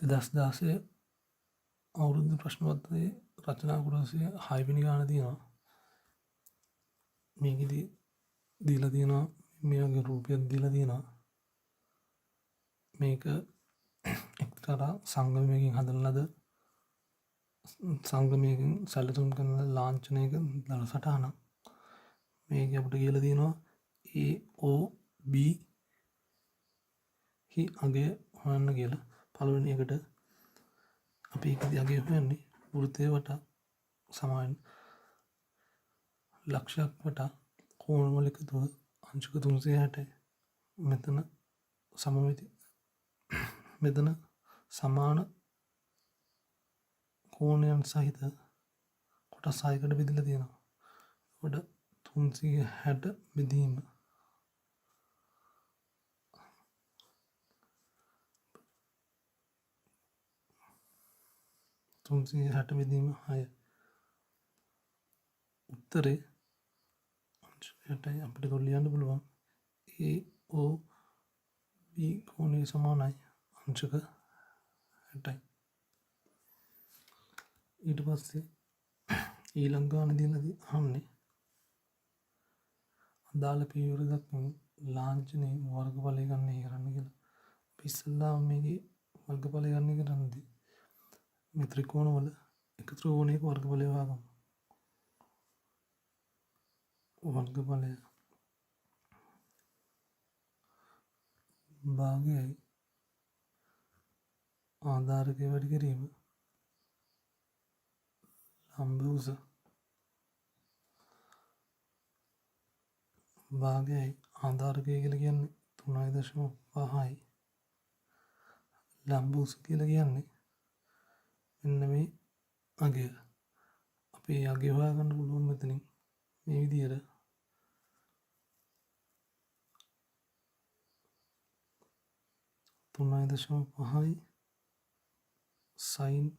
2016 අවුරුදු ප්‍රශ්න පත්‍රයේ රචනා කොටසේ 6 වෙනි ගාන තියෙනවා. මේකෙදි දීලා තියෙනවා මේ වගේ රූපයක් දීලා තියෙනවා. මේක එක්තරා සංගමයකින් හදන ලද සංගමයකින් සැලසුම් කරන ලාංඡනයක දළ සටහනක්. මේක අපිට කියලා තියෙනවා AOB හි අගය හොයන්න කියලා. පළවෙනි එකට අපි ඒකදී අගය හොයන්නේ වෘත්තය වටා සමාන ලක්ෂයක් වටා කෝණ වල එකතුව අංශක 360යි. මෙතන සමමිති මෙතන සමාන කෝණයන් සහිත කොටස් 6කට බෙදලා තියෙනවා. ඒකට 360 බෙදීම 6 උත්තරේ අංශකයටයි අපිට ලියන්න පුළුවන්. AOB කෝණය සමානයි අංශක 60යි. ඊට පස්සේ ඊළඟ ගාන දීලා අහන්නේ අදාළ පියවර දක්වමින් ලාංඡනයේ වර්ගඵලය ගන්න කරන්න කියලා. අපි ඉස්සෙල්ලාම මේකේ වර්ගඵලය ගන්න කරන්නේ මේ ත්‍රිකෝණ වල එක ත්‍රිකෝණයක වර්ගඵලය හොයාගමු. වර්ගඵලය භාගයයි ආධාරකය වැඩි කිරීම ලම්බ උස භාගයයි ආධාරකය කියලා කියන්නේ 3.5යි ලම්බ උස කියලා කියන්නේ මෙන්න මේ අගය. අපි අගය හොයාගන්න පුළුවන් මෙතනින් මේ විදිහට. තුනයි දශම පහයි සයින්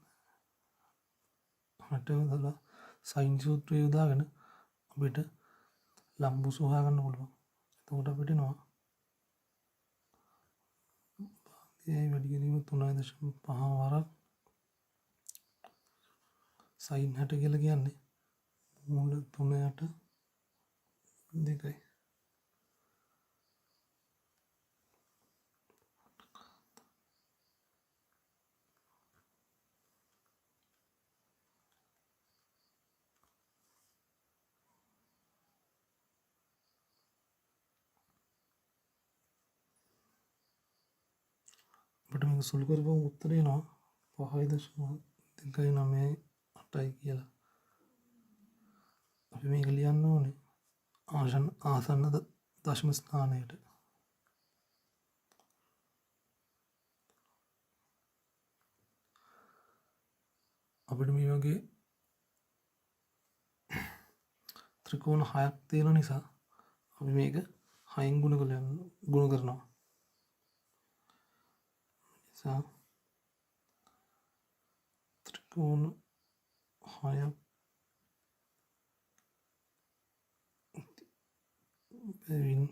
60 සයින් සූත්‍රය යොදාගෙන අපිට ලම්බ උස හොයාගන්න පුළුවන්. එතකොට අපිට එනවා භාගයයි වැඩි කිරීම 3.5 වරක් සයින් 60 කියලා කියන්නේ මූල 3.8 2යි. අපිට මේක සුළු කරපුවම උත්තරේ එනවා 5.298යි කියලා. අපි මේක ලියන්න ඕනේ ආසන්න දශම ස්ථානයට. අපිට මේ වගේ ත්‍රිකෝණ 6ක් තියෙන නිසා අපි මේක 6න් ගුණ කරනවා. නිසා ත්‍රිකෝණ 6ක් බැවින්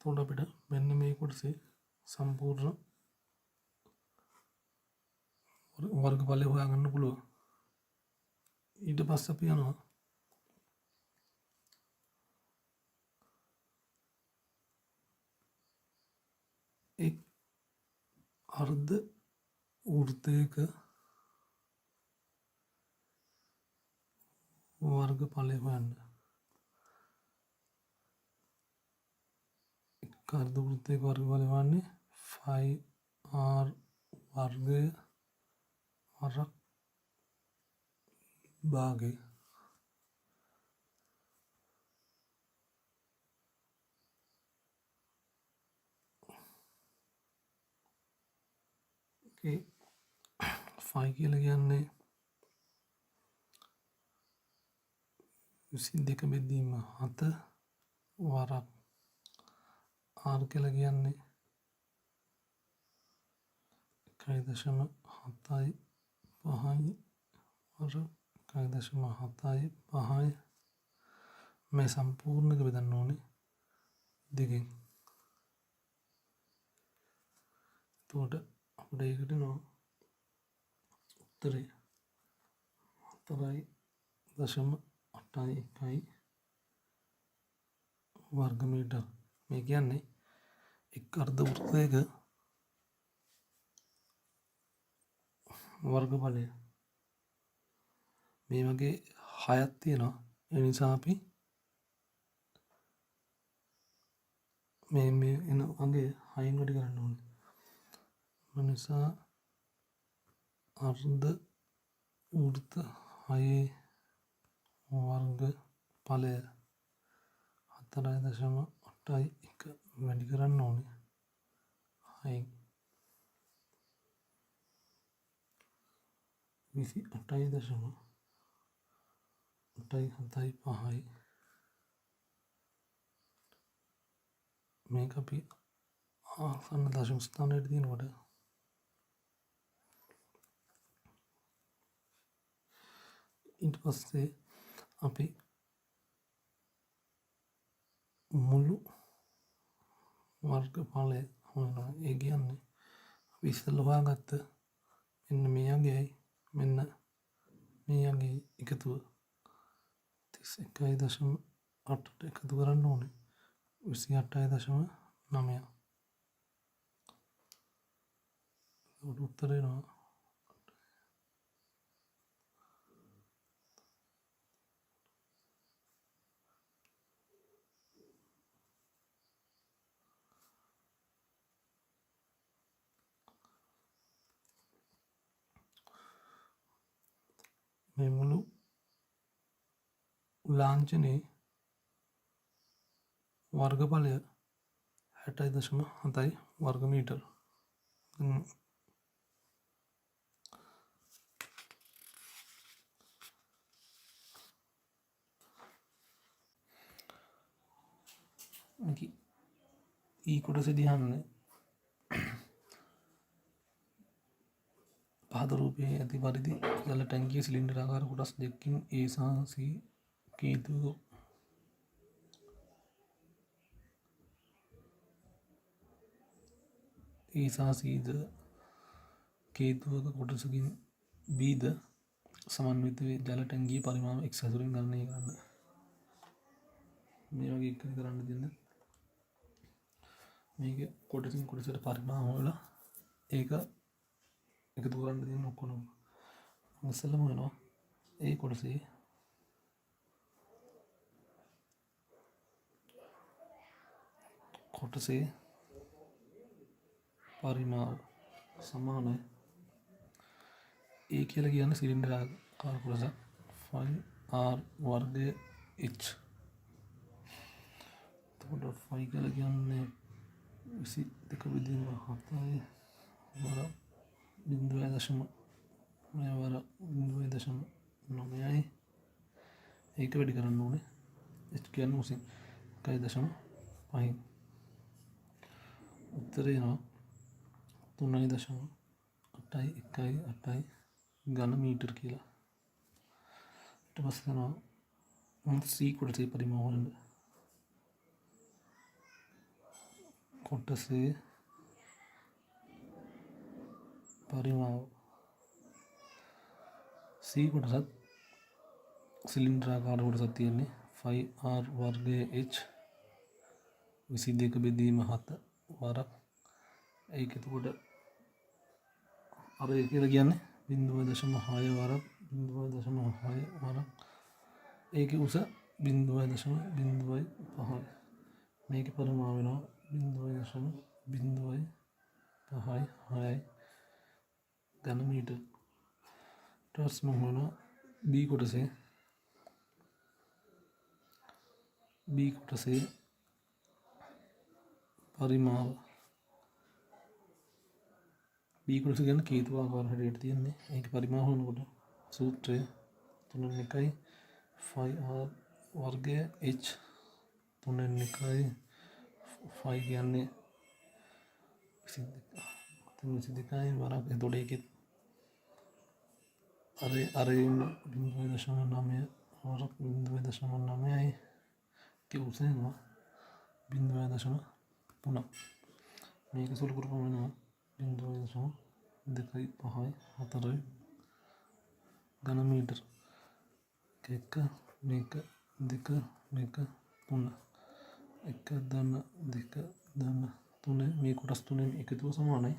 එතකොට අපිට මෙන්න මේ කොටසේ සම්පූර්ණ වර්ගඵලය හොයාගන්න පුළුවන්. ඊට පස්සේ අපි යනවා එක් අර්ධ වෘත්තයක වර්ගඵලය හොයන්න. එක් අර්ධ වෘත්තයක වර්ගඵලය හොයන්නේ 5r වර්ගය වරක් භාගය. okay. 5 කියලා කියන්නේ 22 බෙදීම 7 වරක් r කියලා කියන්නේ 1.75 වර 1.75 මේ සම්පූර්ණ එක බෙදන්න ඕනේ දෙකෙන්. එතකොට අපිට ඒකට නෝ උත්තරේ 4.81 වර්ග මීටර්. මේ කියන්නේ එක් අර්ධ වෘත්තයක වර්ගඵලය. මේ වගේ 6ක් තියෙනවා. ඒ නිසා අපි මේ එන අගේ 6න් වැඩි කරන්න ඕනේ. ඒ නිසා අර්ධ වෘත්ත 6 වර්ගඵලය 4.81 වැඩි කරන්න ඕනේ 6න්. 28.75 මේක අපි ආසන්න දශම ස්ථානයට තියෙනකොට ඊට පස්සේ අපි මුළු වර්ගඵලය හොයනවා. ඒ කියන්නේ අපි ඉස්සෙල්ලා හොයාගත්ත මෙන්න මේ අගයයි මෙන්න මේ අගේ එකතුව 31.8ට එකතු කරන්න ඕනේ 28.9. උත්තරේ එනවා මේ මුළු ලාංඡනයේ වර්ගඵලය 60.7 වර්ග මීටර්. ඊ කොටසේදී අහන්නේ පහත රූපයේ ඇති පරිදි ජල ටැංකිය සිලින්ඩරාකාර කොටස් දෙකකින් A සහ C කේතුව A සහ C ද කේතුවක කොටසකින් B ද සමන්විත වේ. ජල ටැංකිය පරිමාණ x ඇසුරින් ගණනය කරන්න. මේ වගේ එක කරන්න දෙන්න. මේක කොටසින් කොටසට පරිමාණ හොයලා ඒක එකතු කරන්න දෙන්න ඔක්කොම. ඉස්සෙල්ලාම වෙනවා ඒ කොටසේ පරිමාව සමානයි A කියලා කියන්නේ සිලින්ඩර් ආකාර කොටස 5r වර්ගය h. එතකොට 5 කියලා කියන්නේ 22 බෙදීම 7 වර 0.9යි. ඒක වැඩි කරන්න ඕනේ. h කියන්නේ උසින් 1.5. උත්තරේ එනවා 3.818 ඝන මීටර් කියලා. ඊට පස්සේ යනවා C කොටසේ පරිමාණ හොයන්න. කොටසේ පරිමාව C කොටසත් සිලින්ඩරාකාර කොටසක් තියෙන්නේ 5r වර්ගය h 22 බෙදීම 7 වරක්. ඒක එතකොට අර ඒ කියලා කියන්නේ 0.6 වරක් 0.6 වරක්. ඒකේ උස 0.05. මේකේ පරිමාව වෙනවා 0.056 ඝන මීටර්. ඊට පස්සේ B කොටසේ පරිමාව B කොටස කියන්නේ කේතුව ආකාර හැඩයට තියෙන්නේ. ඒක පරිමාව හොයනකොට සූත්‍රය 3.1 5r වර්ගය h 3 එකයි 5 කියන්නේ 22යි වරක් එතකොට ඒකෙත් අර 0.9 වරක් 0.9යි උස එනවා 0.3 මේක සුළු කරපුවම වෙනවා 0.2 5 4 ඝන මීටර එක මේක දෙක මේක 3 එක ධන දෙක ධන 3 මේ කොටස් තුනෙන් එකතුව සමානයි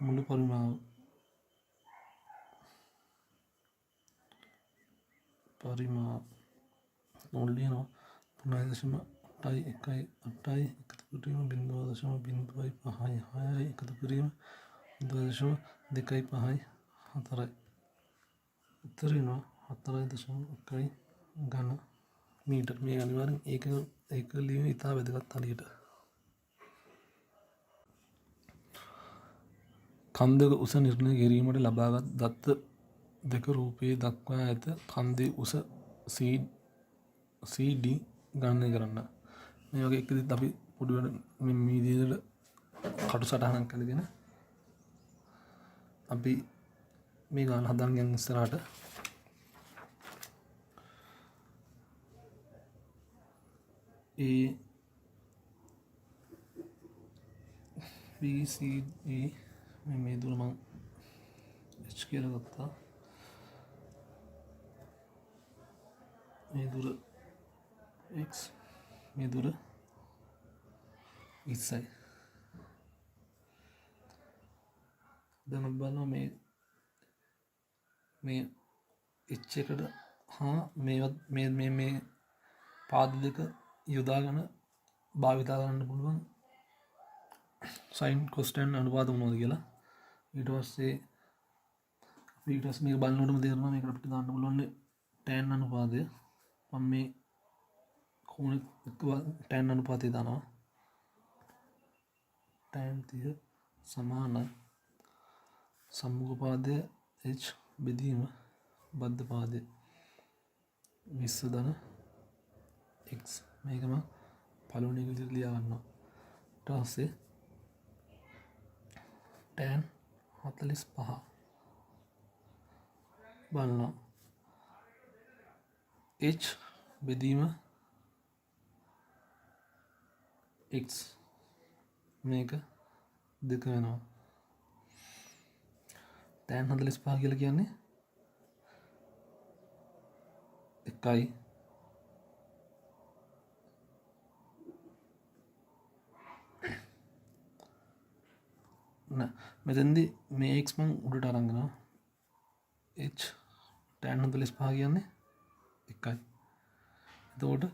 මුළු පරිමාව නෝල් ලියනවා 3.8යි 1යි 8යි එකතු කිරීම 0.05යි 6යි එකතු කිරීම 0.2යි 5යි 4යි උත්තර වෙනවා 4.1යි ඝන මීටර. මේ අනිවාර්යෙන් ඒක ලියන ඉතා වැදගත් හරියට. කන්දක උස නිර්ණය කිරීමට ලබාගත් දත්ත දෙක රූපයේ දක්වා ඇත. කන්දේ උස CD ගණනය කරන්න. මේ වගේ එකදිත් අපි පොඩිවට මේ විදිහට කටු සටහනක් අරගෙන අපි මේ ගාන හදන් යන ඉස්සරහට BCE මේ දුර මම h කියලා ගත්තා. මේ දුර x මේ දුර 20යි. දැන් අපි බලනවා මේ h එකට හා මේ පාද දෙක යොදාගෙන භාවිතා කරන්න පුළුවන් සයින් කොස්ටන් අනුපාත මොනවද කියලා. ඊට පස්සේ මේක බලනකොටම තේරෙනවා මේකට අපිට දාන්න පුළුවන් tan අනුපාතය. මම මේ කෝණ tan අනුපාතය දානවා. tan 30 සමානයි සම්මුඛ පාදය h බෙදීම බද්ධ පාදය 20 ධන x. මේකම පළවෙනි එක විදිහට ලියා ගන්නවා. ඊට පස්සේ tan 45 බලනවා h බෙදීම x මේක දෙක වෙනවා. tan 45 කියලා කියන්නේ එකයි මෙතෙන්දී මේ x මං උඩට අරන් යනවා. h tan 45 කියන්නේ එකයි. එතකොට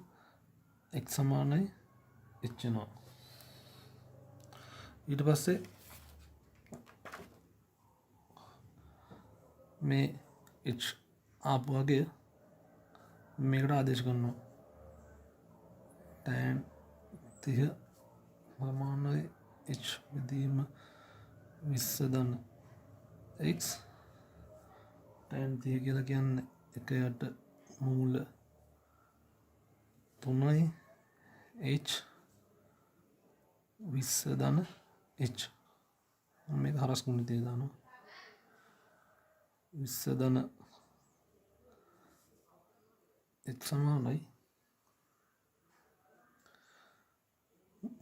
x සමානයි h වෙනවා. ඊට පස්සේ මේ h ආපු වගේ මේකට ආදේශ කරනවා. tan 30 සමානයි h බෙදීම 20 ධන x. tan 30 කියලා කියන්නේ 1යට මූල 3යි h 20 ධන h. මේක හරස් ගුණිතය දානවා 20 ධන h සමානයි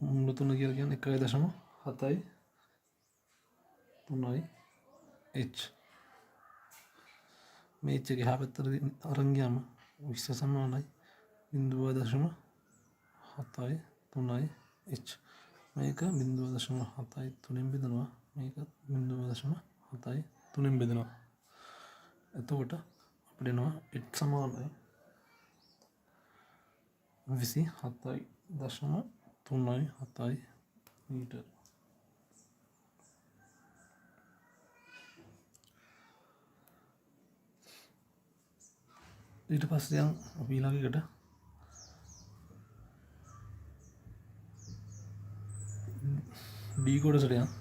මූල 3 කියලා කියන්නේ 1.7යි 3යි h. මේ h එක එහා පැත්තට අරන් ගියාම 20 සමානයි 0.7යි 3යි h. මේක 0.7යි 3ෙන් බෙදනවා. මේක 0.7යි 3ෙන් බෙදනවා. එතකොට අපිට එනවා h සමානයි 27.37යි මීටර. ඊට පස්සේ යන් අපි ඊළඟට D කොටසට යන්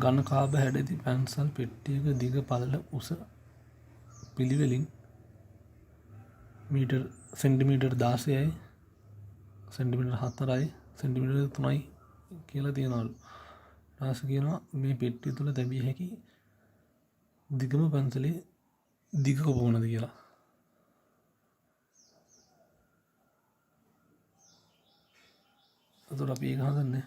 ඝන කාබ හැඩති පැන්සල් පෙට්ටියක දිග පළල උස පිළිවෙලින් මීටර් සෙන්ටිමීටර් 16යි සෙන්ටිමීටර් 4යි සෙන්ටිමීටර් 3යි කියලා තියෙනවලු. ඊට පස්සේ කියනවා මේ පෙට්ටිය තුල තැබිය හැකි දිගම පැන්සලේ දිග කොපමණද කියලා. එතකොට අපි ඒක හදන්නේ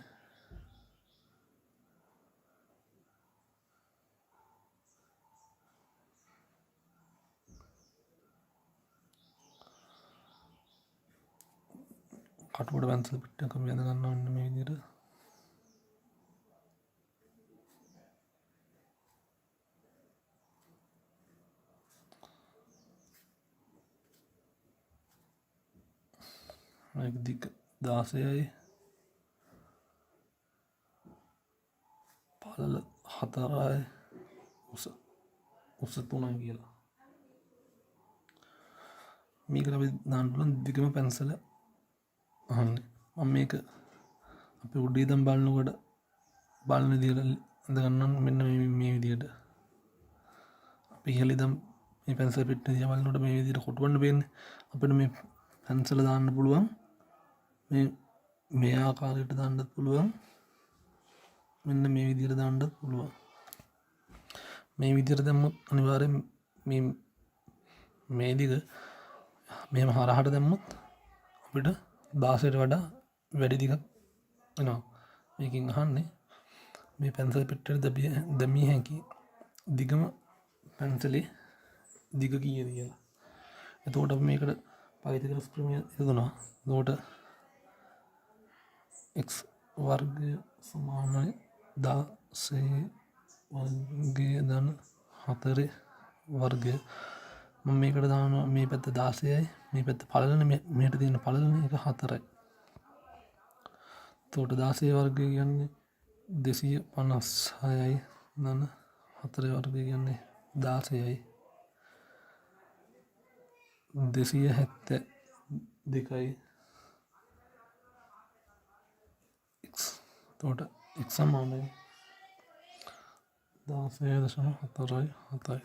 කටුවට පැන්සල් පිට්ටක් අපි ඇඳ ගන්නවා මෙන්න මේ විදිහට. මේක දිග 16යි පළල 4යි උස 3යි කියලා. මේකට අපි දාන්න පුළුවන් දිගම පැන්සල අහන්නේ. මම මේක අපි උඩේ ඉඳන් බලනකොට බලන විදිහට අඳ ගන්නම් මෙන්න මේ විදිහට. අපි ඉහළ ඉඳන් මේ පැන්සල් පිට්ටේ දිහා බලනකොට මේ විදිහට කොටවන්න වෙන්නේ. අපිට මේ පැන්සල දාන්න පුළුවන් මේ ආකාරයට දාන්නත් පුළුවන්. මෙන්න මේ විදිහට දාන්නත් පුළුවන්. මේ විදිහට දැම්මොත් අනිවාර්යෙන් මේ දිග මෙහෙම හරහට දැම්මොත් අපිට 16ට වඩා වැඩි දිගක් එනවා. මේකෙන් අහන්නේ මේ පැන්සල් පිට්ටට දැමිය හැකි දිගම පැන්සලේ දිග කීයද කියලා. එතකොට අපි මේකට පයිතගොරස් ක්‍රමය යොදනවා. එතකොට x වර්ගය සමානයි 16 වර්ගය ධන 4 වර්ගය. මම මේකට දානවා මේ පැත්ත 16යි මේ පැත්ත පළලනේ මෙහෙට තියෙන පළලනේ ඒක 4යි. එතකොට 16 වර්ගය කියන්නේ 256යි ධන 4 වර්ගය කියන්නේ 16යි 272යි x. එතකොට x සමානයි 16.47යි.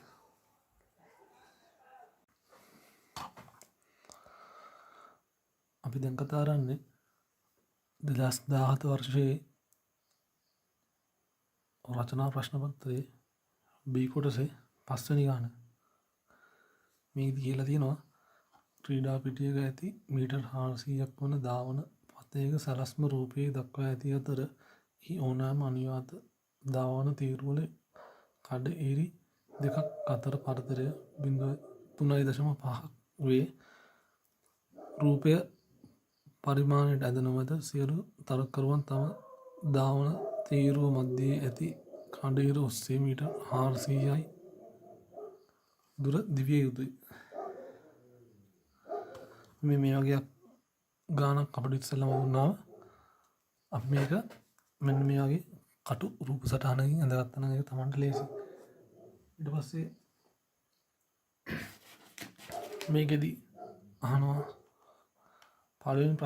අපි දැන් කතා කරන්නේ 2017 වර්ෂයේ රචනා ප්‍රශ්න පත්‍රයේ B කොටසේ 5 වෙනි ගාන. මේකදී කියලා තියෙනවා ක්‍රීඩා පිටියක ඇති මීටර් 400ක් වන ධාවන පතයක සැලැස්ම රූපයේ දක්වා ඇති අතර එහි ඕනෑම අනිවාර්ය ධාවන තීරුවල කඩඉරි දෙකක් අතර පරතරය 3.5ක් වේ. රූපය පරිමාණයට ඇද නොමැත. සියලු තරකරුවන් තම ධාවන තීරුව මැදේ ඇති කඩඉර ඔස්සේ මීටර් 400යි දුර දිවිය යුතුයි. මේ වගේ ගානක් අපිට ඉස්සෙල්ලාම වුණා. අපි මේක මෙන්න මේ වගේ කටු රූප සටහනකින් ඇඳගත්තා නම් ඒක Tamanට ලේසි. ඊට පස්සේ මේකෙදි අහනවා පළවෙනි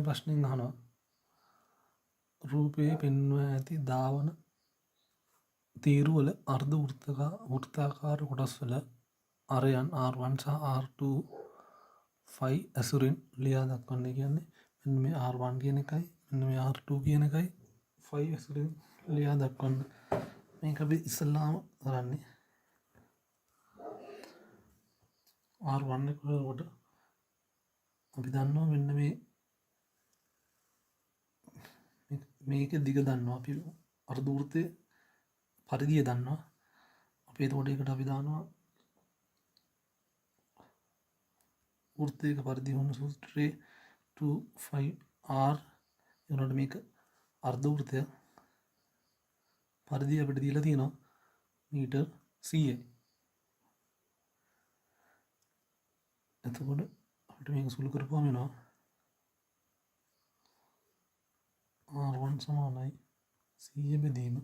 ප්‍රශ්නේ අහනවා රූපයේ පෙන්වා ඇති ධාවන තීරුවල අර්ධ වෘත්තාකාර කොටස් වල අරයන් R1 සහ R2 ෆයි ඇසුරින් ලියා දක්වන්න. කියන්නේ මෙන්න මේ R1 කියන එකයි මෙන්න මේ R2 කියන එකයි ෆයි ඇසුරින් ලියා දක්වන්න. මේක අපි ඉස්සල්ලාම කරන්නේ R1 එක කරනකොට අපි දන්නවා මෙන්න මේක දිග දන්නවා. අපි අර්ධ වෘත්තයේ පරිධිය දන්නවා. අපි එතකොට ඒකට අපි දානවා වෘත්තයක පරිධිය වුණ සූත්‍රයේ 2πr. එනකොට මේක අර්ධ වෘත්තය පරිධිය අපිට දීලා තියෙනවා මීටර් 100යි. එතකොට අපිට මේක සුළු කරපුවම එනවා R1 සමානයි 100 බෙදීම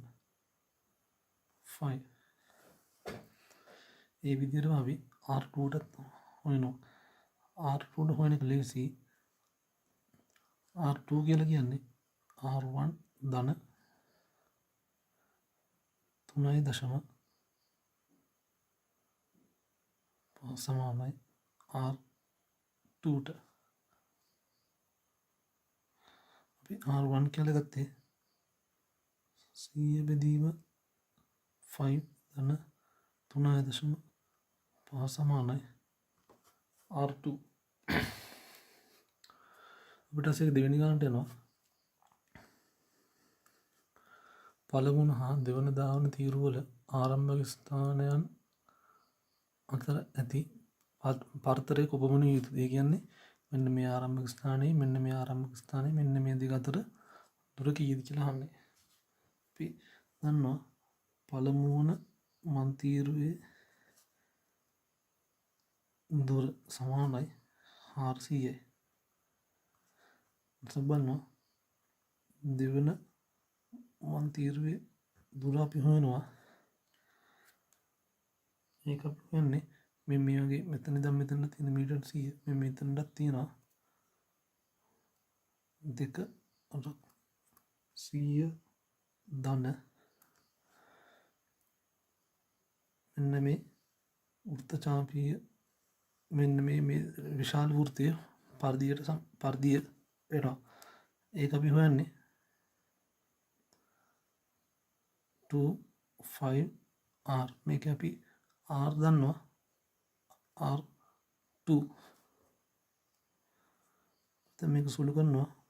5. ඒ විදිහටම අපි R2ටත් හොයනවා. R2ට හොයන එක ලේසි. R2 කියලා කියන්නේ R1 ධන 3.5 සමානයි R2ට. අපි R1 කියලා ගත්තේ 100 බෙදීම 5 ධන 3.5 සමානයි R2. අපිට අසේක දෙවෙනි ගානට යනවා. පළමුවන හා දෙවන ධාවන තීරුවල ආරම්භක ස්ථානයන් අතර ඇති පරතරය කොපමණ යුතුද? ඒ කියන්නේ මෙන්න මේ ආරම්භක ස්ථානයේ මෙන්න මේ ආරම්භක ස්ථානයේ මෙන්න මේ දෙක අතර දුර කීයද කියලා අහන්නේ. අපි දන්නවා පළමුවන මන් තීරුවේ දුර සමානයි 400යි. බලනවා දෙවන මන් තීරුවේ දුර අපි හොයනවා. ඒක අපි හොයන්නේ මේ වගේ මෙතන ඉඳන් මෙතන තියෙන මීටර් 100 මෙතනටත් තියෙනවා 2 100 ධන මෙන්න මේ වෘත්තචාපීය මෙන්න මේ විශාල වෘත්තය පරිධිය වෙනවා. ඒක අපි හොයන්නේ 25R. මේක අපි R දන්නවා R2. දැන් මේක සුළු කරනවා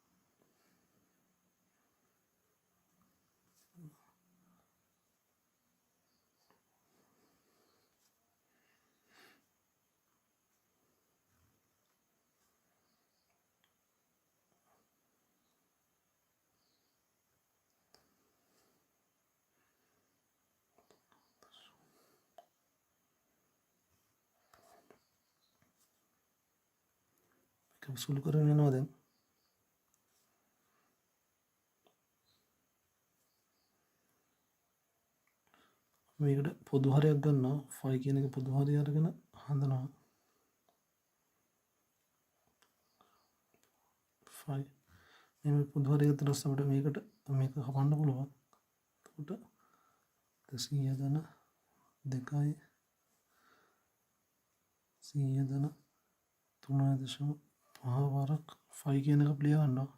සුළු කරගෙන යනවා. දැන් මේකට පොදු හරයක් ගන්නවා 5 කියන එක පොදු හරය අරගෙන හඳනවා 5 මේ පොදු හරය ගත්තට පස්සේ අපිට මේක කපන්න පුළුවන්. එතකොට 100 ධන 2යි 100 ධන 3.5 වරක් 5 කියන එක ප්ලේ ගන්නවා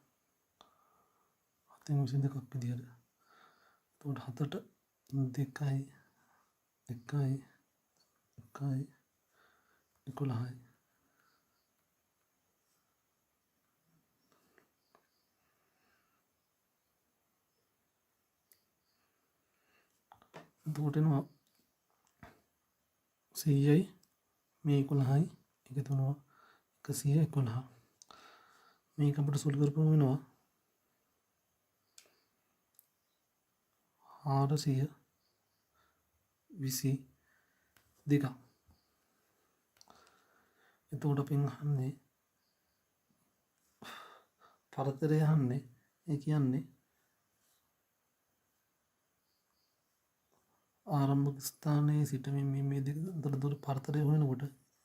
722ක් විදියට. එතකොට 7ට 2යි 1යි 1යි 11යි. එතකොට එනවා 100යි මේ 11යි එකතු වෙනවා 111. මේක අපිට සුළු කරපුවම වෙනවා 422. එතකොට අපි අහන්නේ පරතරය අහන්නේ. ඒ කියන්නේ ආරම්භක ස්ථානයේ සිට මේ දෙක අතර දුර පරතරය හොයනකොට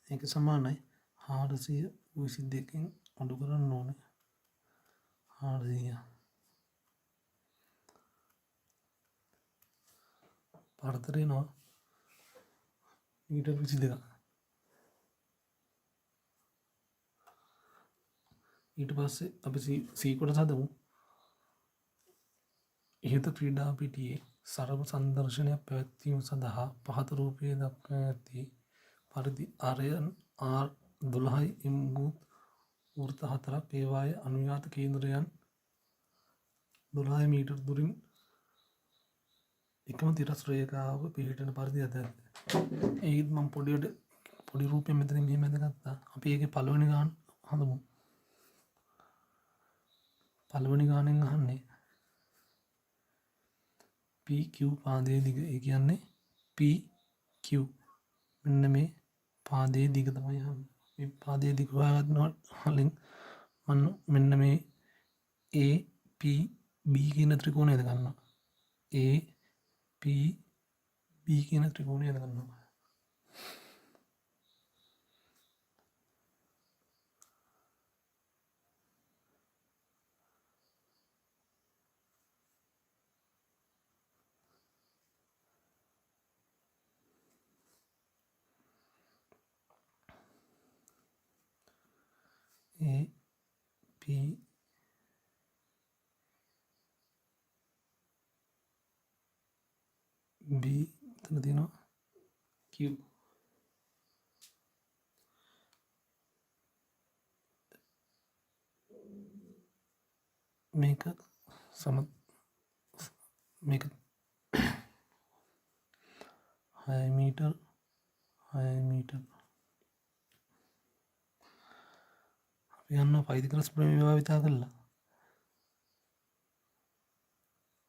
ඒක සමානයි 422කින් අඩු කරන්න ඕනේ 400. පරතරය නවා මීටර් 22. ඊට පස්සේ අපි C කොටස හදමු. ඉහත ක්‍රීඩා පිටියේ සරම සංදර්ශනයක් පැවැත්වීම සඳහා පහත රූපයේ දක්වා ඇති පරිදි අරයන් R12යි ඉම්බූත් වෘත්ත 4ක් ඒවායේ අනුයාත කේන්ද්‍රයන් 12 මීටර් දුරින් එකම තිරස් රේඛාවක පිහිටන පරිදි ඇත. ඒත් මම පොඩි රූපයක් මෙතනින් මෙහෙම ඇඳගත්තා. අපි ඒකේ පළවෙනි ගාන හදමු. පළවෙනි ගානෙන් අහන්නේ PQ පාදයේ දිග. ඒ කියන්නේ PQ මෙන්න මේ පාදයේ දිග තමයි අහන්නේ. මේ පාදයේ දිග හොයාගන්නවා කලින් මෙන්න මේ APB කියන ත්‍රිකෝණයද ගන්නවා. APB කියන ත්‍රිකෝණයද ගන්නවා. A P B එතන තියෙනවා Q මේක මේක 6 මීටර් අපි යන්න පයිදිකරස් ප්‍රමේය භාවිතා කළා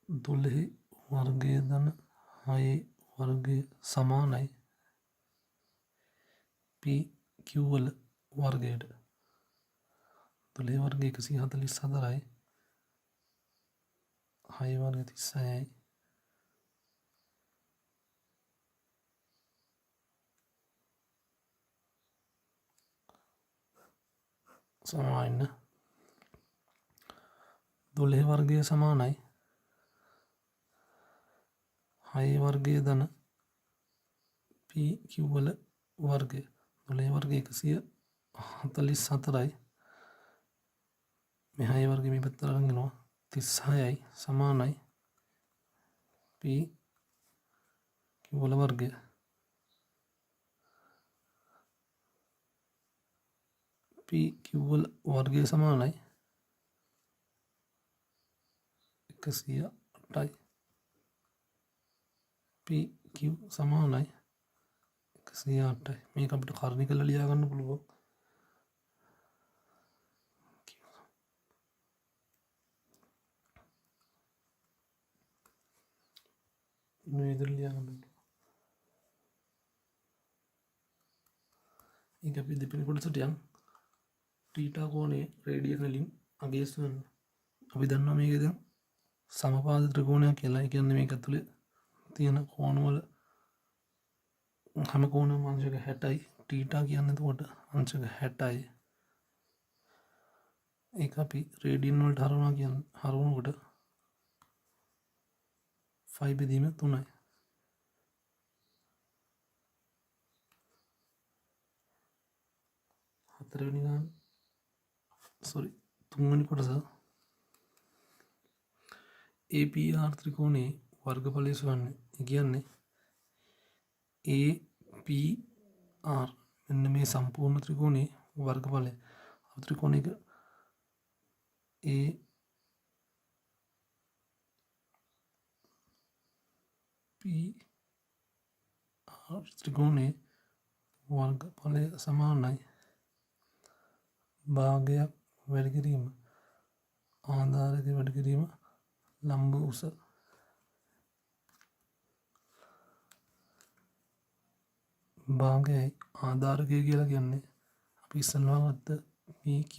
12 වර්ගය ධන 6 වර්ගය සමානයි PQ වල වර්ගයට 12 වර්ගය 144යි 6 වර්ගය 36යි සමාන 12 වර්ගය සමානයි 6 වර්ගය ධන PQ වල වර්ගය 12 වර්ගය 144යි මේ 6 වර්ගය මේ පැත්තට අරන් යනවා 36යි සමානයි PQ වල වර්ගය PQ වල වර්ගය සමානයි 108යි PQ සමානයි 108යි මේක අපිට කර්ණී කරලා ලියා ගන්න පුළුවන් මේ විදිහට ලියා ගන්න ඒක අපි දෙපෙළ කොටසට යන් ටීටා කෝණයේ රේඩියන් වලින් අගයස් වෙන අපි දන්නවා මේක දැන් සමපාද ත්‍රිකෝණයක් කියලා. ඒ කියන්නේ මේක ඇතුලේ තියෙන කෝණ වල හැම කෝණම අංශක 60යි. ටීටා කියන්නේ එතකොට අංශක 60යි. ඒක අපි රේඩියන් වලට හරවනවා කියන්නේ හරවනකොට 5 බෙදීම 3යි. හතරවෙනි ගාන තුන්වෙනි කොටස APR ත්‍රිකෝණයේ වර්ගඵලය සොයන්නේ. ඒ කියන්නේ APR මෙන්න මේ සම්පූර්ණ ත්‍රිකෝණයේ වර්ගඵලය. ත්‍රිකෝණයක APR ත්‍රිකෝණයේ වර්ගඵලය සමානයි භාගයක් වැඩි කිරීම ආධාරක වැඩි කිරීම ලම්බ උස භාගයයි ආධාරකය කියලා කියන්නේ අපි ඉස්සෙල්ලා ගත්ත PQ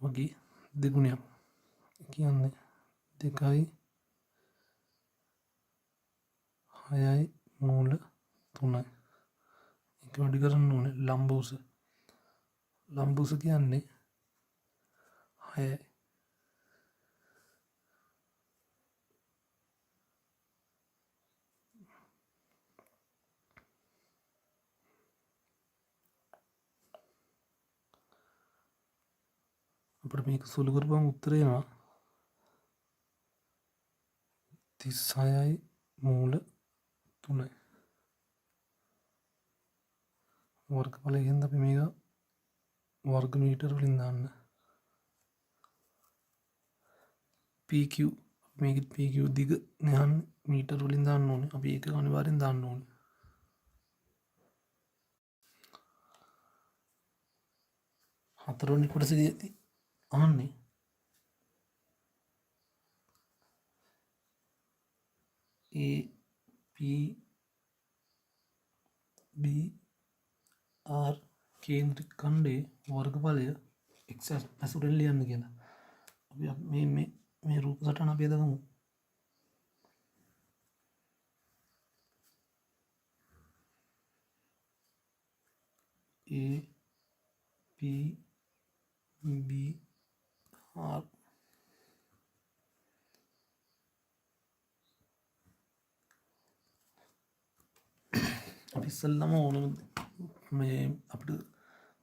වගේ දෙගුණයක්. කියන්නේ 2යි 6යි මූල 3යි. ඒක වැඩි කරන්න ඕනේ ලම්බ උස. ලම්බ උස කියන්නේ 6යි. අපිට මේක සුළු කරපුවම උත්තරේ එනවා 36යි මූල 3යි. වර්ගඵලය හින්දා අපි මේක වර්ග මීටර වලින් දාන්න. PQ මේක PQ දිග නහන් මීටර වලින් දාන්න ඕනේ. අපි ඒක අනිවාර්යෙන් දාන්න ඕනේ. හතරවෙනි කොටසේදී අහන්නේ APBR කේන්ද්‍රික ඛණ්ඩයේ වර්ගඵලය x ඇසුරෙන් ලියන්න කියලා. අපි මේ රූප සටහන අපි හදමු. APBR අපි ඉස්සෙල්ලාම ඕන මේ අපිට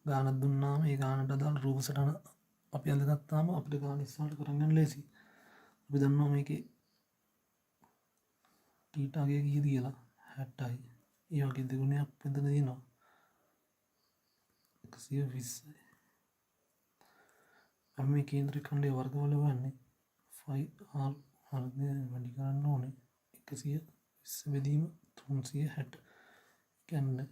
ගානක් දුන්නාම ඒ ගානට අදාළ රූප සටහන අපි අඳගත්තාම අපිට ගාන ඉස්සරහට කරන් යන්න ලේසි. අපි දන්නවා මේකේ ටීටාගේ කීයද කියලා 60යි. ඒ වගේ දෙගුණයක් මෙතන තියෙනවා 120යි. අපි මේ කේන්ද්‍ර ඛණ්ඩයේ වර්ගවල හොයන්නේ 5r වර්ගය වැඩි කරන්න ඕනේ 120 බෙදීම 360 කියන්නේ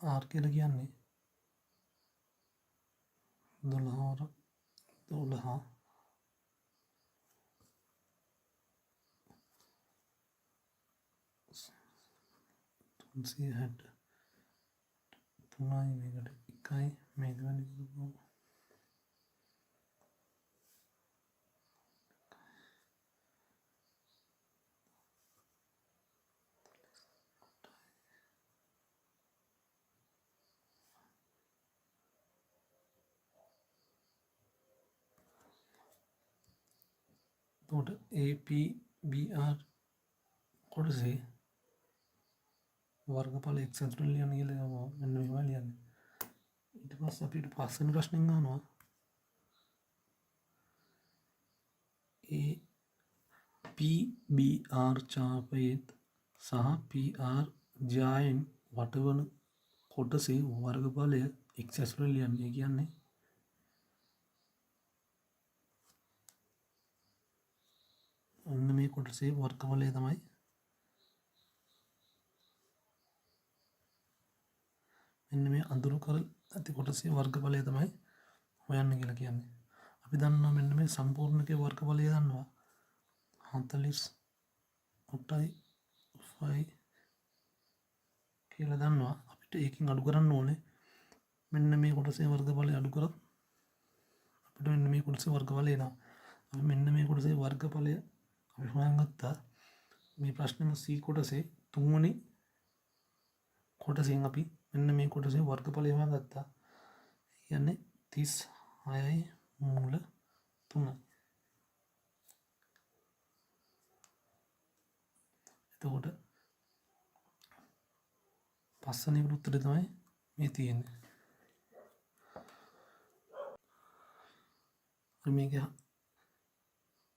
r කියලා කියන්නේ 12 360 තුනයි මේකට එකයි මේක වැඩි කරපුවම එතකොට APBR කොටසේ වර්ගඵල x ඇතුළට ලියන්න කියලා ගමු. මෙන්න මේවා ලියන්නේ. ඊට පස්සේ අපිට පස්වෙනි ප්‍රශ්නෙන් අහනවා PBR ඡාපයේත් සහ PR ජායෙන් වටවන කොටසේ වර්ගඵලය x ඇතුළට ලියන්නේ. කියන්නේ මෙන්න මේ කොටසේ වර්ගඵලය තමයි මෙන්න මේ අඳුරු කර ඇති කොටසේ වර්ගඵලය තමයි හොයන්න කියලා කියන්නේ. අපි දන්නවා මෙන්න මේ සම්පූර්ණකයේ වර්ගඵලය දන්නවා 48යි 5 කියලා දන්නවා. අපිට ඒකෙන් අඩු කරන්න ඕනේ මෙන්න මේ කොටසේ වර්ගඵලය අඩු කරත් අපිට මෙන්න මේ කොටසේ වර්ගඵලය එනවා. අපි මෙන්න මේ කොටසේ වර්ගඵලය අපි හොයාගත්තා. මේ ප්‍රශ්නෙම C කොටසේ තුන්වෙනි කොටසෙන් අපි මෙන්න මේ කොටසේ වර්ගඵලය හොයාගත්තා. කියන්නේ 36යි මූල 3යි. එතකොට පස්වෙනි උත්තරය තමයි මේ තියෙන්නේ. මේක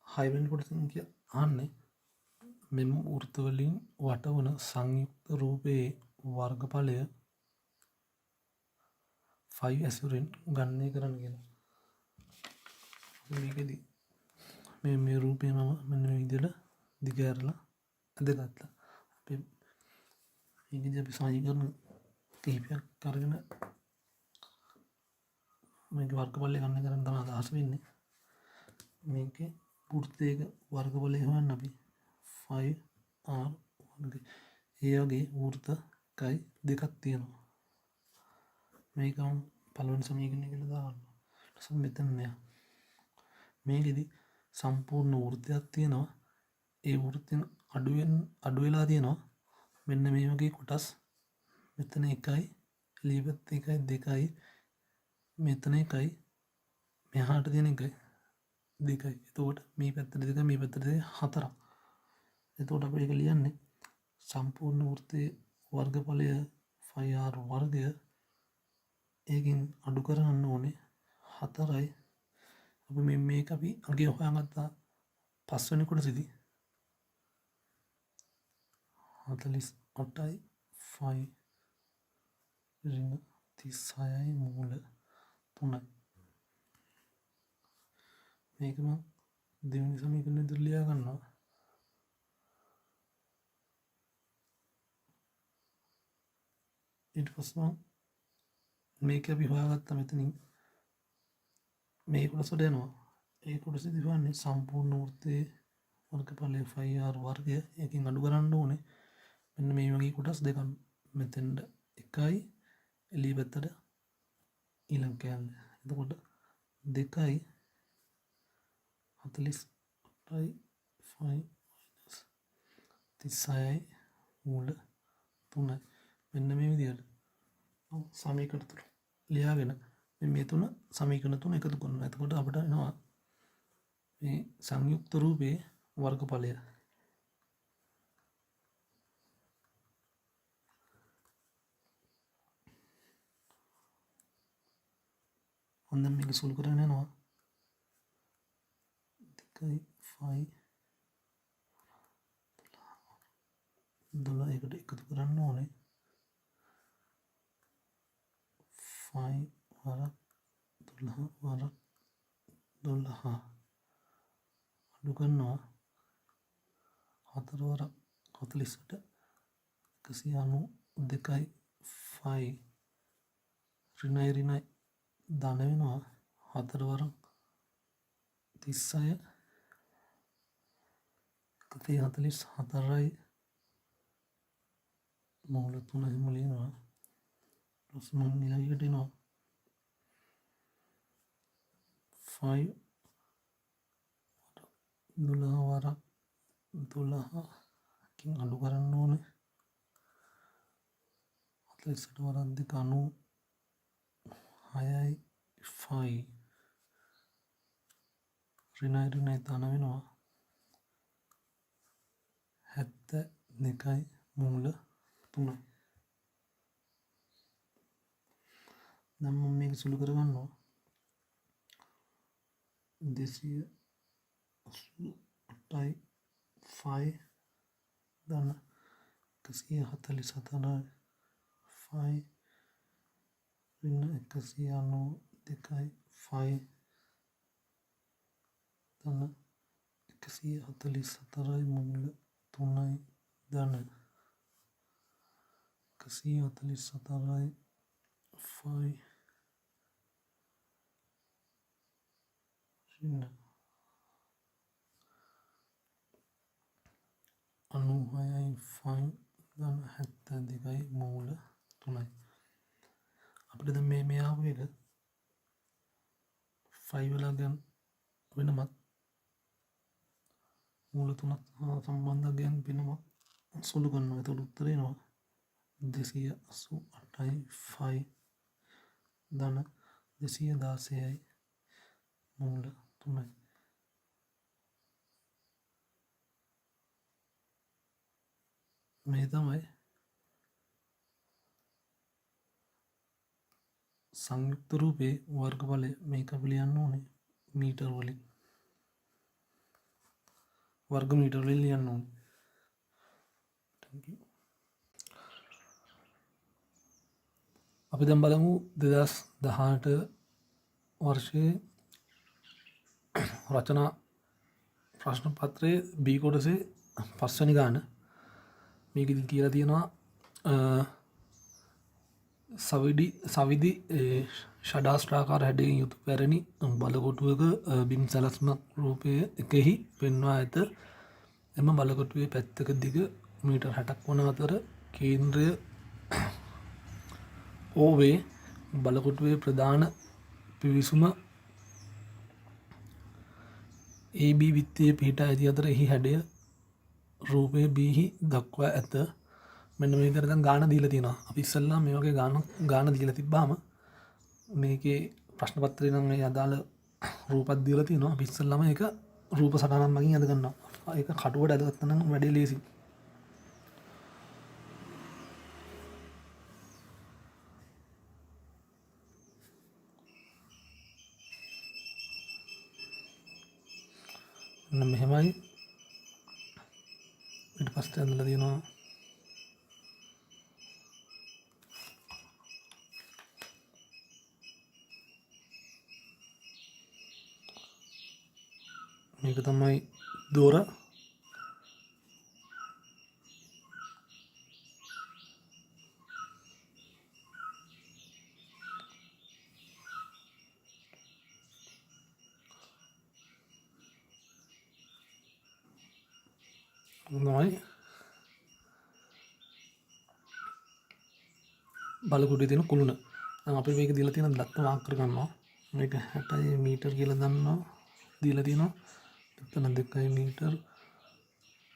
6 වෙනි කොටසෙන් අහන්නේ මෙම වෘත්ත වලින් වටවන සංයුක්ත රූපයේ වර්ගඵලය 5 ඇසුරෙන් ගණනය කරන්න කියලා. මේකෙදි මේ රූපය මම මෙන්න මේ විදිහට දිග ඇරලා අදගත්තා. අපි මේකෙදි අපි සමීකරණ කිහිපයක් අරගෙන මේක වර්ගඵලය ගණනය කරන්න තමයි අදහස් වෙන්නේ. මේකේ වෘත්තයක වර්ගඵලය හොයන්න අපි 5r වර්ගය. ඒ වගේ වෘත්ත කයි දෙකක් තියෙනවා. මේක පළවෙනි සමීකරණය කියලා දාගන්නවා. ඊට පස්සේ මෙතන නෑ. මේකෙදි සම්පූර්ණ වෘත්තයක් තියෙනවා. ඒ වෘත්තෙන් අඩු වෙලා තියෙනවා මෙන්න මේ වගේ කොටස්. මෙතන 1යි එළියපැත්ත 1යි 2යි මෙතන 1යි මෙහාට තියෙන 1යි 2යි. එතකොට මේ පැත්තට 2යි මේ පැත්තට 4ක්. එතකොට අපි ඒක ලියන්නේ සම්පූර්ණ වෘත්තයේ වර්ගඵලය 5r වර්ගය. ඒකෙන් අඩු කරන්න ඕනේ 4යි. අපි මේක අපි අගේ හොයාගත්තා පස්වෙනි කොටසේදී 48යි 5 ඍණ 36යි මූල 3යි. මේක මම දෙවෙනි සමීකරණය විදිහට ලියා ගන්නවා. ඊට පස්සේ මේක අපි හොයාගත්තා මෙතනින් මේ කොටසට යනවා. ඒ කොටසේදී හොයන්නේ සම්පූර්ණ වෘත්තයේ වර්ගඵලය 5r වර්ගය. ඒකෙන් අඩු කරන්න ඕනේ මෙන්න මේ වගේ කොටස් දෙකක්. මෙතෙන්ට 1යි එළිය පැත්තට ඊළඟ කෑල්ල. එතකොට 2යි 48යි 5 36යි මූල 3යි. මෙන්න මේ විදිහට සමීකරණ තුන ලියාගෙන මේ තුන සමීකරණ තුන එකතු කරනවා. එතකොට අපිට එනවා මේ සංයුක්ත රූපයේ වර්ගඵලය. මම මේක සුළු කරගෙන යනවා 2යි 5 12 එකට එකතු කරන්න ඕනේ 5 වරක් 12 වරක් 12 අඩු කරනවා 4 වරක් 48 192යි 5 ඍණයි ධන වෙනවා 4 වරක් 36 144යි මූල 3 හිම ලියනවා ප්ලස් මම ඊළඟට එනවා 5 12 වරක් 12කින් අඩු කරන්න ඕනේ 48 වරක් 2 96යි 5 ඍණයි ධන වෙනවා 72යි මූල 3යි දැන් මම මේක සුළු කරගන්නවා 288යි 5 ධන 144යි 5 ඍණ 192යි 5 ධන 144යි මූල 3යි ධන 144යි 5 ඍණ 96යි 5 ධන 72යි මූල 3යි අපිට දැන් මේ ආපු එක 5 වල ගන්න වෙනමත් මූල 3ත් සම්බන්ධ ගන්න වෙනමත් සුළු කරනවා එතකොට උත්තරේ එනවා 288යි 5 ධන 216යි මූල 3යි මේ තමයි සංයුක්ත රූපේ වර්ගඵලය මේක අපි ලියන්න ඕනේ මීටර වලින් වර්ග මීටර වලින් ලියන්න ඕනේ thank you අපි දැන් බලමු 2018 වර්ෂයේ රචනා ප්‍රශ්න පත්‍රයේ B කොටසේ 5 වෙනි ගාන මේකෙදි කියලා තියෙනවා සවිදි ෂඩාස්ට්‍රාකාර හැඩයෙන් යුතු පැරණි බලකොටුවක බිම් සැලැස්මක් රූපය එකෙහි පෙන්වා ඇත එම බලකොටුවේ පැත්තක දිග මීටර් 60ක් වන අතර කේන්ද්‍රය ඕවේ බලකොටුවේ ප්‍රධාන පිවිසුම AB විත්තයේ පිහිටා ඇති අතර එහි හැඩය රූපය Bහි දක්වා ඇත මෙන්න මේකට දැන් ගාන දීලා තියෙනවා අපි ඉස්සෙල්ලා මේ වගේ ගාන දීලා තිබ්බාම මේකේ ප්‍රශ්න පත්‍රේ නම් ඒ අදාළ රූපත් දීලා තියෙනවා අපි ඉස්සෙල්ලාම ඒක රූප සටහනක් මගින් අද ගන්නවා ඒක කටුවට අදගත්තා නම් වැඩි ලේසි මෙහෙමයි ඊට පස්සේ ඇඳලා තියෙනවා මේක තමයි දොර තමයි බලකොටුවේ තියෙන කුළුණ දැන් අපි මේක දීලා තියෙන දත්ත මාක් කර ගන්නවා මේක 60 මීටර කියලා දන්නවා දීලා තියෙනවා එතන 2 මීටර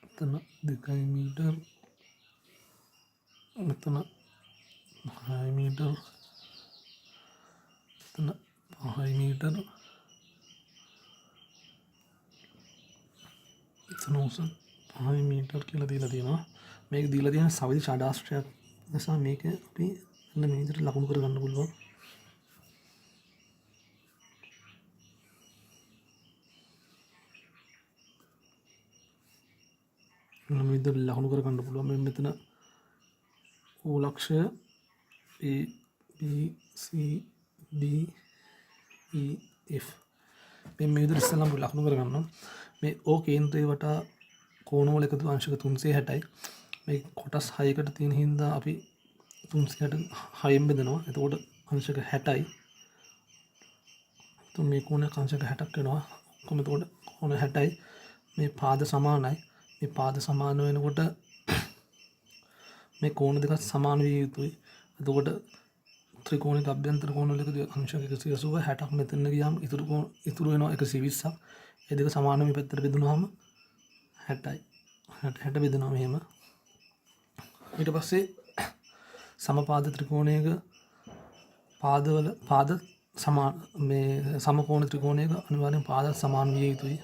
එතන 2 මීටර මෙතන 5 මීටර එතන 5 මීටර එතන උස 5 මීටර කියලා දීලා තියෙනවා මේක දීලා තියෙන සවිදි ෂඩාස්ත්‍රයක් නිසා මේක අපි මෙන්න මේ විදිහට ලකුණු කරගන්න පුළුවන් මේ විදිහට ලකුණු කර ගන්න පුළුවන්. මේ මෙතන O ලක්ෂය A B C D E F මේ විදිහට ඉස්සෙල්ලාම ලකුණු කර ගන්නවා. මේ O කේන්ද්‍රය වටා කෝණවල එකතු අංශක 360යි. මේ කොටස් 6කට තියෙන හින්දා අපි 366න් බෙදනවා. එතකොට අංශක 60යි. මේ කෝණය අංශක 60ක් වෙනවා. ඔක්කොම එතකොට කෝණ 60යි. මේ පාද සමානයි. මේ පාද සමාන වෙනකොට මේ කෝණ දෙක සමාන විය යුතුයි. එතකොට ත්‍රිකෝණික අභ්‍යන්තර කෝණ වල එකතු අංශක 180 60ක් මෙතන ගියාම ඉතුරු වෙනවා 120ක්. ඒ දෙක සමාන මේ පැත්තට බෙදුනහම 60යි. 60 බෙදනවා මෙහෙම. ඊට පස්සේ සමපාද ත්‍රිකෝණයක පාද සමාන මේ සමකෝණ ත්‍රිකෝණයක අනිවාර්යෙන් පාද සමාන විය යුතුයි.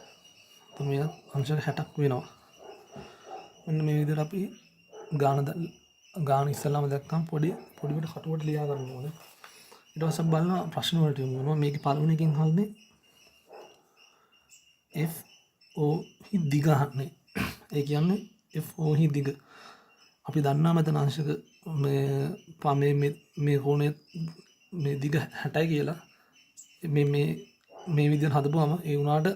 එතකොට මේ අංශක 60ක් වෙනවා. මෙන්න මේ විදිහට අපි ගාන ඉස්සෙල්ලාම දැක්කම පොඩිවට කටුවට ලියා ගන්න ඕනේ. ඊට පස්සේ බලනවා ප්‍රශ්න වලට යමු වෙනවා. මේකේ පළවෙනි එකෙන් අහන්නේ FO හි දිග අහන්නේ. ඒ කියන්නේ FO හි දිග. අපි දන්නා මෙතන අංශක මේ කෝණයේ මේ දිග 60යි කියලා. මේ විදිහට හදපුවම ඒ වුණාට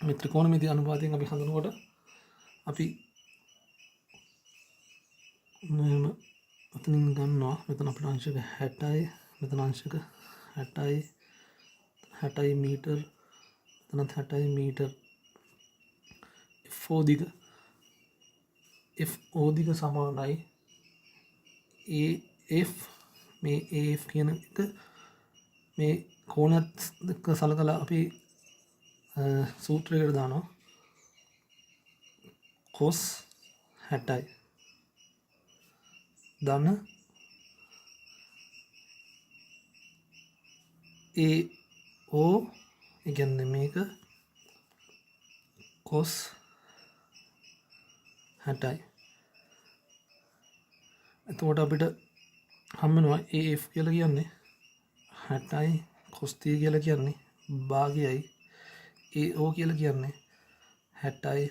මේ ත්‍රිකෝණමිති අනුපාතයෙන් අපි හඳුනනකොට අපි මෙතනින් ගන්නවා. මෙතන අපිට අංශක 60යි, මෙතන අංශක 60යි මීටර, මෙතනත් 60යි මීටර. FO දිග සමානයි AF. මේ AF කියන එක මේ කෝණත් එක්ක සලකලා අපි සූත්‍රයකට දානවා. cos 60යි ධන AO. ඒ කියන්නේ මේක cos 60යි. එතකොට අපිට හම්බ වෙනවා AF කියලා කියන්නේ 60යි cos 30 කියලා කියන්නේ භාගයයි AO කියලා කියන්නේ 60යි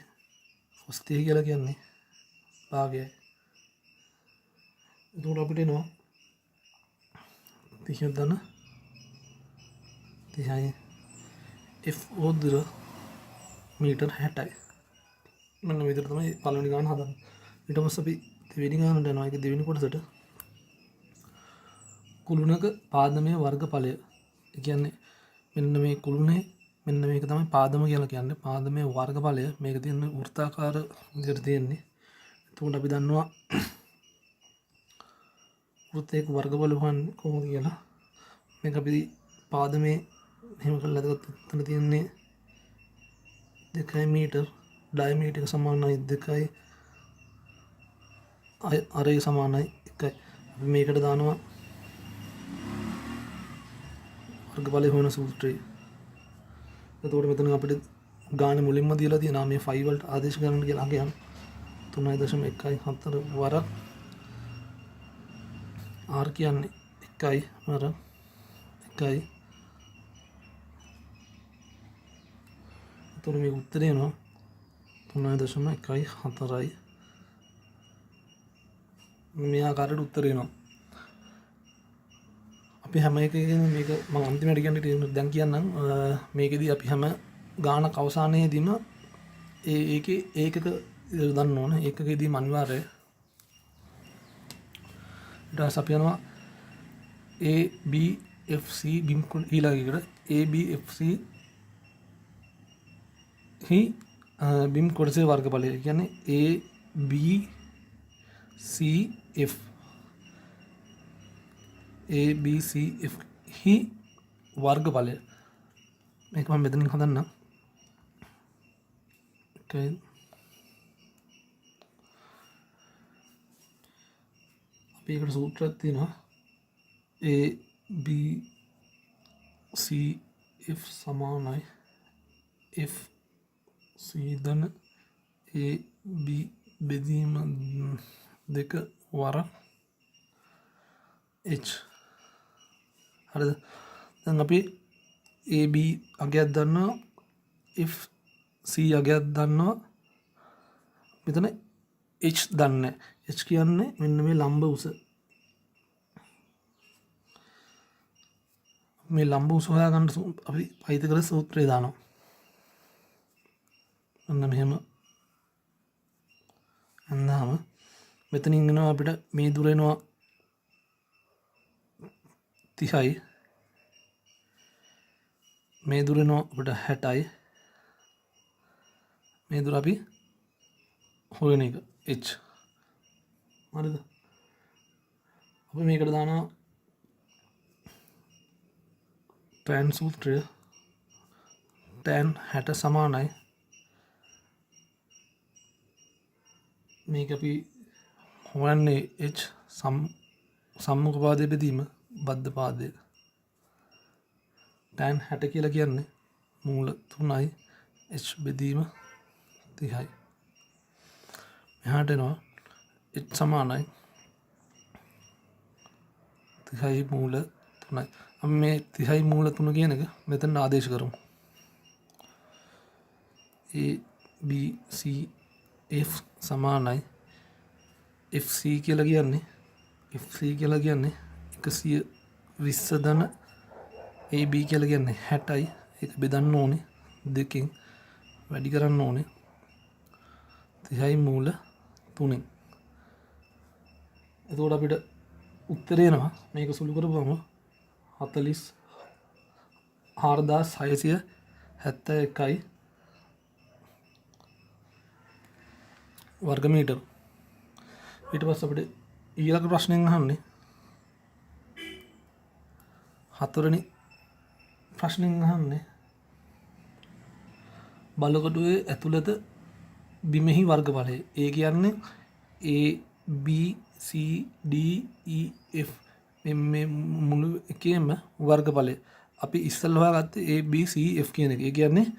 cos 30 කියලා කියන්නේ භාගයයි. එතකොට අපිට එනවා 30 ධන 30යි FO දුර මීටර් 60යි. මෙන්න මේ විදිහට තමයි පළවෙනි ගාන හදන්නේ. ඊට පස්සේ අපි දෙවෙනි ගානට යනවා. ඒක දෙවෙනි කොටසට කුළුණක පාදමය වර්ගඵලය. ඒ කියන්නේ මෙන්න මේ කුළුණේ මෙන්න මේක තමයි පාදම කියලා කියන්නේ. පාදමය වර්ගඵලය. මේක තියෙන වෘත්තාකාර විදිහට තියෙන්නේ. එතකොට අපි දන්නවා වෘත්තයක වර්ගඵල හොයන්නේ කොහොමද කියලා. මේක අපි පාදමේ එහෙම කරලා එතන තියෙන්නේ 2 මීටර, ඩයමීටර් එක සමානයි 2යි, අරය සමානයි 1යි. අපි මේකට දානවා වර්ගඵලය හොයන සූත්‍රය. එතකොට මෙතන අපිට ගාන මුලින්ම දීලා තියෙනවා මේ 5 වලට ආදේශ කරන්න කියලා අගයන් 3.14 වරක් R කියන්නේ 1යි වර 1යි. එතකොට මේ උත්තරේ එනවා 3.14යි. මේ ආකාරයට උත්තරේ එනවා. අපි හැම එකකින් මේක මම අන්තිමට කියන්නේ දැන් කියන්නම්. මේකෙදී අපි හැම ගානක් අවසානයේදීම ඒකේ ඒකක දන්න ඕන. ඒකකෙදීම අනිවාර්යයි. ඊට පස්සේ අපි යනවා ABFC බිම් ඊළඟට ABFC හි බිම් කොටසේ වර්ගඵලය. කියන්නේ ABCF ABCF හි වර්ගඵලය. මේක මම මෙතනින් හදන්නම්. okay. අපි ඒකට සූත්‍රයක් තියෙනවා. ABCF සමානයි FC ධන AB බෙදීම 2 වර H. හරිද? දැන් අපි AB අගයක් දන්නවා, FC අගයක් දන්නවා. මෙතන h දන්නේ h කියන්නේ මෙන්න මේ ලම්බ උස මේ ලම්බ උස හොයාගන්න අපි පයිතගොරස් සූත්‍රය දානවා අන්න මෙහෙම අන්නාම මෙතනින් එනවා අපිට මේ දුර එනවා 30යි මේ දුර එනවා අපිට 60යි මේ දුර අපි හොයන එක h හරිද අපි මේකට දානවා tan සූත්‍රය tan 60 සමානයි මේක අපි හොයන්නේ h සම්මුඛ පාදයේ බෙදීම බද්ධ පාදයේ tan 60 කියලා කියන්නේ මූල 3යි h බෙදීම 30යි එහාට එනවා h සමානයි 30යි මූල 3යි අපි මේ 30යි මූල 3 කියන එක මෙතන ආදේශ කරමු a b c f සමානයි fc කියලා කියන්නේ 120 ධන ab කියලා කියන්නේ 60යි ඒක බෙදන්න ඕනේ දෙකෙන් වැඩි කරන්න ඕනේ 30යි මූල 3න් එතකොට අපිට උත්තරේ එනවා මේක සුළු කරපුවම 44671යි වර්ග මීටර ඊට පස්සේ අපිට ඊළඟ ප්‍රශ්නෙන් අහන්නේ හතරවෙනි ප්‍රශ්නෙන් අහන්නේ බලකොටුවේ ඇතුළත බිමෙහි වර්ගඵලය ඒ කියන්නේ a b c d e f මේ මුළු එකේම වර්ගඵලය අපි ඉස්සෙල්ලා හොයාගත්තේ a b c f කියන එක. ඒ කියන්නේ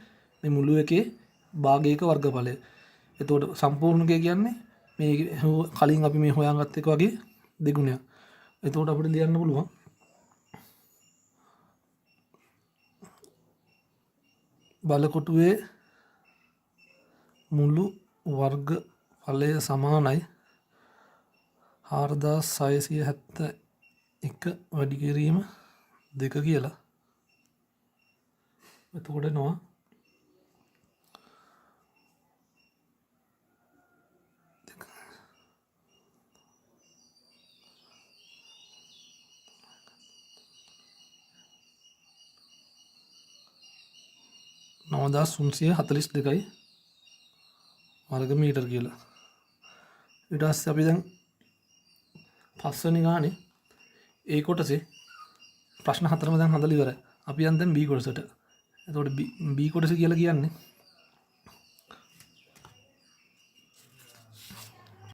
මේ මුළු එකේ භාගයක වර්ගඵලය. එතකොට සම්පූර්ණකය කියන්නේ මේ කලින් අපි මේ හොයාගත්ත එක වගේ දෙගුණයක්. එතකොට අපිට ලියන්න පුළුවන් බලකොටුවේ මුළු වර්ගඵලය සමානයි 4671 වැඩි කිරීම 2 කියලා. එතකොට එනවා නවදස් 342යි වර්ග මීටර් කියලා. ඊට පස්සේ අපි දැන් පස්වෙනි ගානේ ඒ කොටසේ ප්‍රශ්න හතරම දැන් හදලා ඉවරයි. අපි යන් දැන් B කොටසට. එතකොට B කොටස කියලා කියන්නේ